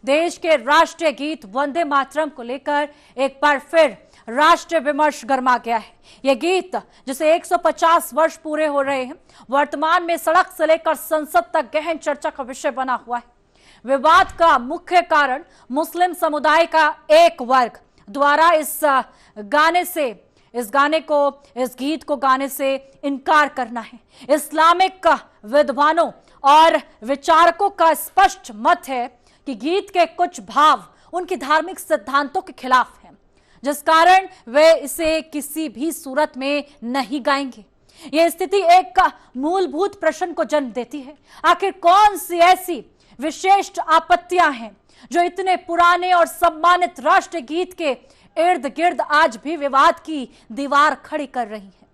देश के राष्ट्रीय गीत वंदे मातरम को लेकर एक बार फिर राष्ट्रीय विमर्श गर्मा गया है। यह गीत जिसे 150 वर्ष पूरे हो रहे हैं, वर्तमान में सड़क से लेकर संसद तक गहन चर्चा का विषय बना हुआ है। विवाद का मुख्य कारण मुस्लिम समुदाय का एक वर्ग द्वारा इस गीत को गाने से इनकार करना है। इस्लामिक विद्वानों और विचारकों का स्पष्ट मत है कि गीत के कुछ भाव उनकी धार्मिक सिद्धांतों के खिलाफ हैं, जिस कारण वे इसे किसी भी सूरत में नहीं गाएंगे। यह स्थिति एक मूलभूत प्रश्न को जन्म देती है। आखिर कौन सी ऐसी विशिष्ट आपत्तियां हैं जो इतने पुराने और सम्मानित राष्ट्रीय गीत के इर्द गिर्द आज भी विवाद की दीवार खड़ी कर रही है।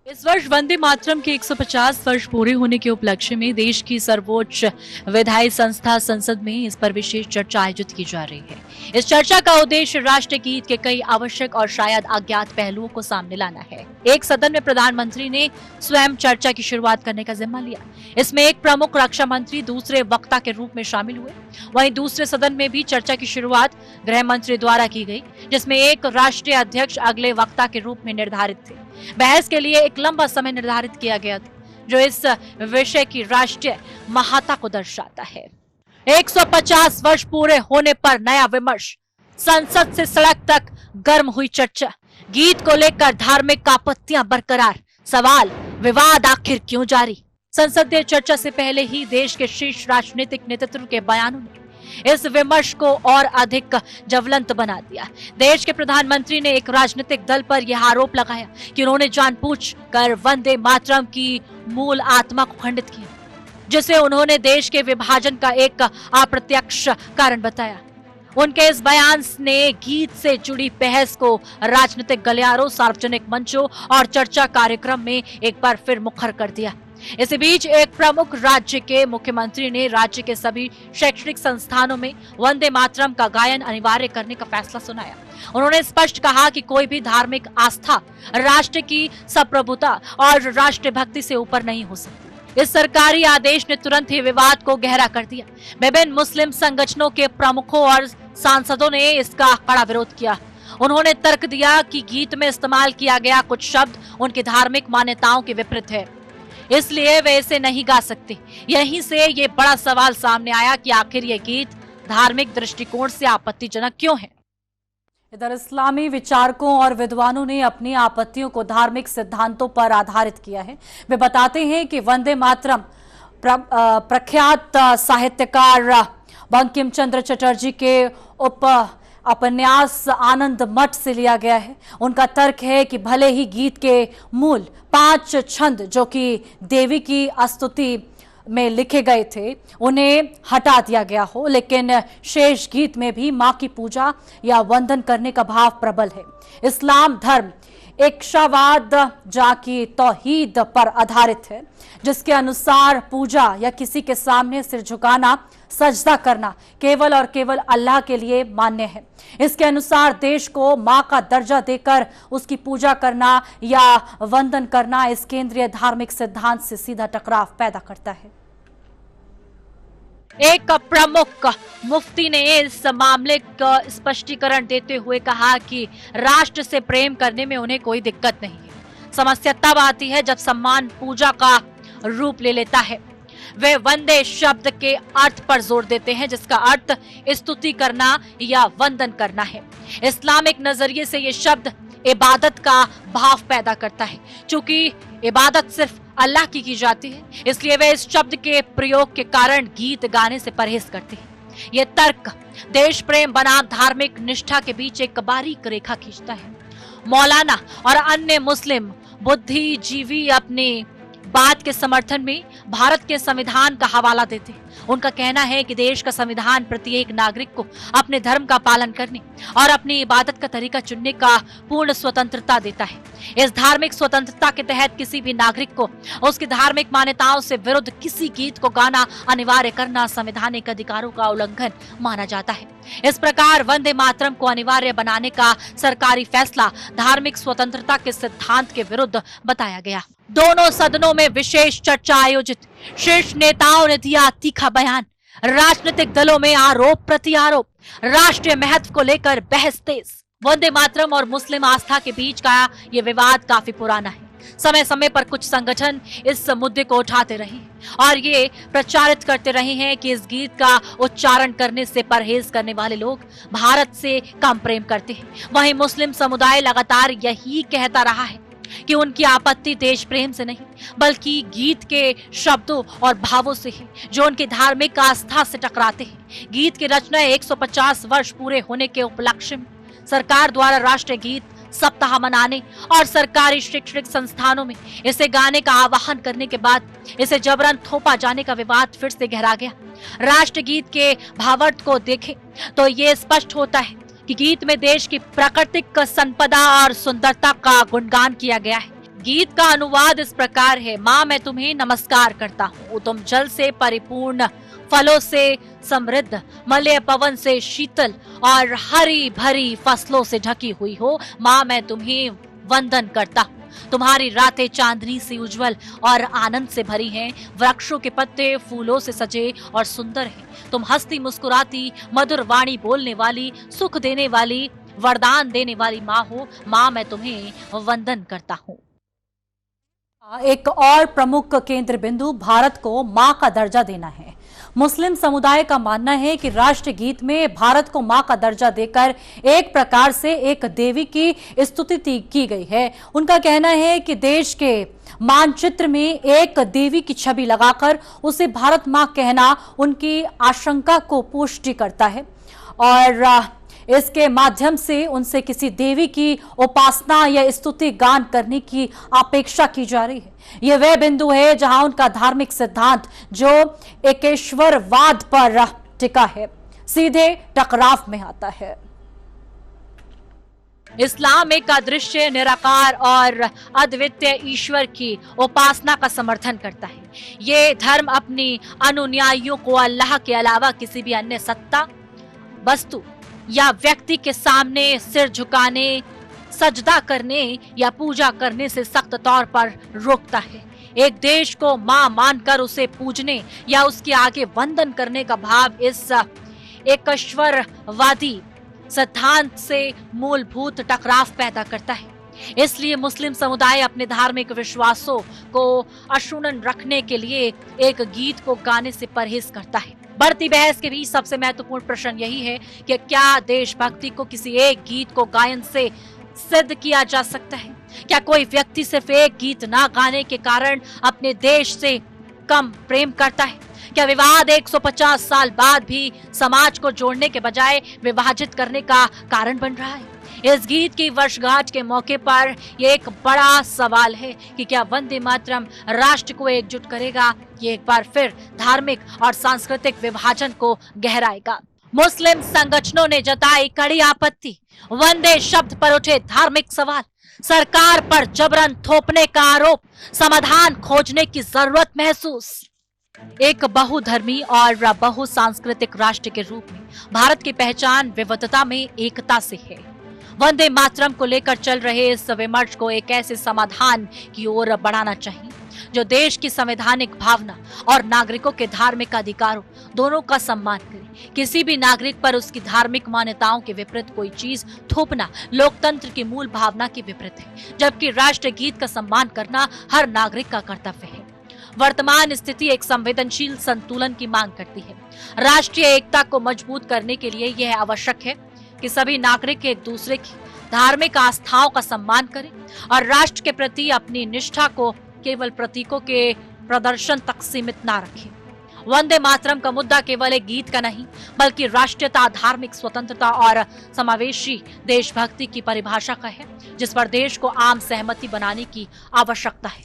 इस वर्ष वंदे मातरम के 150 वर्ष पूरे होने के उपलक्ष्य में देश की सर्वोच्च विधायी संस्था संसद में इस पर विशेष चर्चा आयोजित की जा रही है। इस चर्चा का उद्देश्य राष्ट्रीय गीत के कई आवश्यक और शायद अज्ञात पहलुओं को सामने लाना है। एक सदन में प्रधानमंत्री ने स्वयं चर्चा की शुरुआत करने का जिम्मा लिया। इसमें एक प्रमुख रक्षा मंत्री दूसरे वक्ता के रूप में शामिल हुए। वहीं दूसरे सदन में भी चर्चा की शुरुआत गृह मंत्री द्वारा की गई, जिसमें एक राष्ट्रीय अध्यक्ष अगले वक्ता के रूप में निर्धारित थे। बहस के लिए एक लंबा समय निर्धारित किया गया था, जो इस विषय की राष्ट्रीय महत्ता को दर्शाता है। 150 वर्ष पूरे होने पर नया विमर्श, संसद से सड़क तक गर्म हुई चर्चा, गीत को लेकर धार्मिक आपत्तियां बरकरार, सवाल विवाद आखिर क्यों जारी। संसदीय चर्चा से पहले ही देश के शीर्ष राजनीतिक नेतृत्व के बयानों ने इस विमर्श को और अधिक ज्वलंत बना दिया। देश के प्रधानमंत्री ने एक राजनीतिक दल पर यह आरोप लगाया कि उन्होंने जानबूझकर वंदे मातरम की मूल आत्मा को खंडित किया, जिसे उन्होंने देश के विभाजन का एक अप्रत्यक्ष कारण बताया। उनके इस बयान ने गीत से जुड़ी बहस को राजनीतिक गलियारों, सार्वजनिक मंचों और चर्चा कार्यक्रम में एक बार फिर मुखर कर दिया। इसी बीच एक प्रमुख राज्य के मुख्यमंत्री ने राज्य के सभी शैक्षणिक संस्थानों में वंदे मातरम का गायन अनिवार्य करने का फैसला सुनाया। उन्होंने स्पष्ट कहा कि कोई भी धार्मिक आस्था राष्ट्र की संप्रभुता और राष्ट्रभक्ति से ऊपर नहीं हो सकती। इस सरकारी आदेश ने तुरंत ही विवाद को गहरा कर दिया। विभिन्न मुस्लिम संगठनों के प्रमुखों और सांसदों ने इसका कड़ा विरोध किया। उन्होंने तर्क दिया कि गीत में इस्तेमाल किया गया कुछ शब्द उनकी धार्मिक मान्यताओं के विपरीत है, इसलिए वे इसे नहीं गा सकते। यहीं से ये बड़ा सवाल सामने आया कि आखिर ये गीत धार्मिक दृष्टिकोण से आपत्तिजनक क्यों है। इधर इस्लामी विचारकों और विद्वानों ने अपनी आपत्तियों को धार्मिक सिद्धांतों पर आधारित किया है। वे बताते हैं कि वंदे मातरम प्रख्यात साहित्यकार बंकिम चंद्र चटर्जी के उपन्यास आनंद मठ से लिया गया है। उनका तर्क है कि भले ही गीत के मूल 5 छंद जो कि देवी की स्तुति में लिखे गए थे उन्हें हटा दिया गया हो, लेकिन शेष गीत में भी मां की पूजा या वंदन करने का भाव प्रबल है। इस्लाम धर्म एकशावाद जाकी तौहीद पर आधारित है, जिसके अनुसार पूजा या किसी के सामने सिर झुकाना, सजदा करना केवल और केवल अल्लाह के लिए मान्य है। इसके अनुसार देश को मां का दर्जा देकर उसकी पूजा करना या वंदन करना इस केंद्रीय धार्मिक सिद्धांत से सीधा टकराव पैदा करता है। एक प्रमुख मुफ्ती ने इस मामले का स्पष्टीकरण देते हुए कहा कि राष्ट्र से प्रेम करने में उन्हें कोई दिक्कत नहीं है। समस्या तब आती है जब सम्मान पूजा का रूप ले लेता है। वे वंदे शब्द के अर्थ पर जोर देते हैं, जिसका अर्थ स्तुति करना या वंदन करना है। इस्लामिक नजरिए से ये शब्द इबादत का भाव पैदा करता है। चूंकि इबादत सिर्फ अल्लाह की जाती है, इसलिए वे इस शब्द के प्रयोग के कारण गीत गाने से परहेज करते हैं। ये तर्क देश प्रेम बनाम धार्मिक निष्ठा के बीच एक बारीक रेखा खींचता है। मौलाना और अन्य मुस्लिम बुद्धिजीवी अपनी बात के समर्थन में भारत के संविधान का हवाला देते हैं। उनका कहना है कि देश का संविधान प्रत्येक नागरिक को अपने धर्म का पालन करने और अपनी इबादत का तरीका चुनने का पूर्ण स्वतंत्रता देता है। इस धार्मिक स्वतंत्रता के तहत किसी भी नागरिक को उसकी धार्मिक मान्यताओं से विरुद्ध किसी गीत को गाना अनिवार्य करना संवैधानिक अधिकारों का उल्लंघन माना जाता है। इस प्रकार वंदे मातरम को अनिवार्य बनाने का सरकारी फैसला धार्मिक स्वतंत्रता के सिद्धांत के विरुद्ध बताया गया। दोनों सदनों में विशेष चर्चा आयोजित, शीर्ष नेताओं ने दिया तीखा बयान, राजनीतिक दलों में आरोप प्रति आरोप, राष्ट्रीय महत्व को लेकर बहस तेज। वंदे मातरम और मुस्लिम आस्था के बीच का ये विवाद काफी पुराना है। समय समय पर कुछ संगठन इस मुद्दे को उठाते रहे और ये प्रचारित करते रहे हैं कि इस गीत का उच्चारण करने से परहेज करने वाले लोग भारत से कम प्रेम करते हैं। वहीं मुस्लिम समुदाय लगातार यही कहता रहा है कि उनकी आपत्ति देश प्रेम से नहीं बल्कि गीत के शब्दों और भावों से है, जो उनकी धार्मिक आस्था से टकराते हैं। गीत की रचना 150 वर्ष पूरे होने के उपलक्ष्य में सरकार द्वारा राष्ट्रीय गीत सप्ताह मनाने और सरकारी शैक्षणिक संस्थानों में इसे गाने का आह्वान करने के बाद इसे जबरन थोपा जाने का विवाद फिर से गहरा गया। राष्ट्रगीत के भावार्थ को देखें तो ये स्पष्ट होता है कि गीत में देश की प्राकृतिक संपदा और सुंदरता का गुणगान किया गया है। गीत का अनुवाद इस प्रकार है, माँ मैं तुम्हें नमस्कार करता हूँ, तुम जल से परिपूर्ण, फलों से समृद्ध, मलय पवन से शीतल और हरी भरी फसलों से ढकी हुई हो। माँ मैं तुम्हें वंदन करता हूँ, तुम्हारी रातें चांदनी से उज्जवल और आनंद से भरी हैं, वृक्षों के पत्ते फूलों से सजे और सुंदर हैं। तुम हंसती मुस्कुराती, मधुर वाणी बोलने वाली, सुख देने वाली, वरदान देने वाली माँ हो। माँ मैं तुम्हें वंदन करता हूँ। एक और प्रमुख केंद्र बिंदु भारत को मां का दर्जा देना है। मुस्लिम समुदाय का मानना है कि राष्ट्रीय गीत में भारत को मां का दर्जा देकर एक प्रकार से एक देवी की स्तुति की गई है। उनका कहना है कि देश के मानचित्र में एक देवी की छवि लगाकर उसे भारत मां कहना उनकी आशंका को पुष्टि करता है और इसके माध्यम से उनसे किसी देवी की उपासना या स्तुति गान करने की अपेक्षा की जा रही है। यह वह बिंदु है जहां उनका धार्मिक सिद्धांत जो एकेश्वरवाद पर टिका है सीधे टकराव में आता है। इस्लाम एक अदृश्य, निराकार और अद्वितीय ईश्वर की उपासना का समर्थन करता है। ये धर्म अपनी अनुयायियों को अल्लाह के अलावा किसी भी अन्य सत्ता, वस्तु या व्यक्ति के सामने सिर झुकाने, सजदा करने या पूजा करने से सख्त तौर पर रोकता है। एक देश को मां मानकर उसे पूजने या उसके आगे वंदन करने का भाव इस एकेश्वरवादी सिद्धांत से मूलभूत टकराव पैदा करता है। इसलिए मुस्लिम समुदाय अपने धार्मिक विश्वासों को अक्षुण्ण रखने के लिए एक गीत को गाने से परहेज करता है। बढ़ती बहस के बीच सबसे महत्वपूर्ण प्रश्न यही है कि क्या देशभक्ति को किसी एक गीत को गायन से सिद्ध किया जा सकता है? क्या कोई व्यक्ति सिर्फ एक गीत ना गाने के कारण अपने देश से कम प्रेम करता है? क्या विवाद 150 साल बाद भी समाज को जोड़ने के बजाय विभाजित करने का कारण बन रहा है? इस गीत की वर्षगांठ के मौके पर यह एक बड़ा सवाल है कि क्या वंदे मातरम राष्ट्र को एकजुट करेगा? ये एक बार फिर धार्मिक और सांस्कृतिक विभाजन को गहराएगा। मुस्लिम संगठनों ने जताई कड़ी आपत्ति। वंदे शब्द पर उठे धार्मिक सवाल, सरकार पर जबरन थोपने का आरोप, समाधान खोजने की जरूरत महसूस। एक बहुधर्मी और बहुसांस्कृतिक राष्ट्र के रूप में भारत की पहचान विविधता में एकता से है। वंदे मातरम को लेकर चल रहे इस विमर्श को एक ऐसे समाधान की ओर बढ़ाना चाहिए जो देश की संवैधानिक भावना और नागरिकों के धार्मिक अधिकारों दोनों का सम्मान करे। किसी भी नागरिक पर उसकी धार्मिक मान्यताओं के विपरीत कोई चीज थोपना लोकतंत्र की मूल भावना के विपरीत है, जबकि राष्ट्रीय गीत का सम्मान करना हर नागरिक का कर्तव्य है। वर्तमान स्थिति एक संवेदनशील संतुलन की मांग करती है। राष्ट्रीय एकता को मजबूत करने के लिए यह आवश्यक है कि सभी नागरिक एक दूसरे की धार्मिक आस्थाओं का सम्मान करें और राष्ट्र के प्रति अपनी निष्ठा को केवल प्रतीकों के प्रदर्शन तक सीमित ना रखें। वंदे मातरम का मुद्दा केवल एक गीत का नहीं बल्कि राष्ट्रीयता, धार्मिक स्वतंत्रता और समावेशी देशभक्ति की परिभाषा का है, जिस पर देश को आम सहमति बनाने की आवश्यकता है।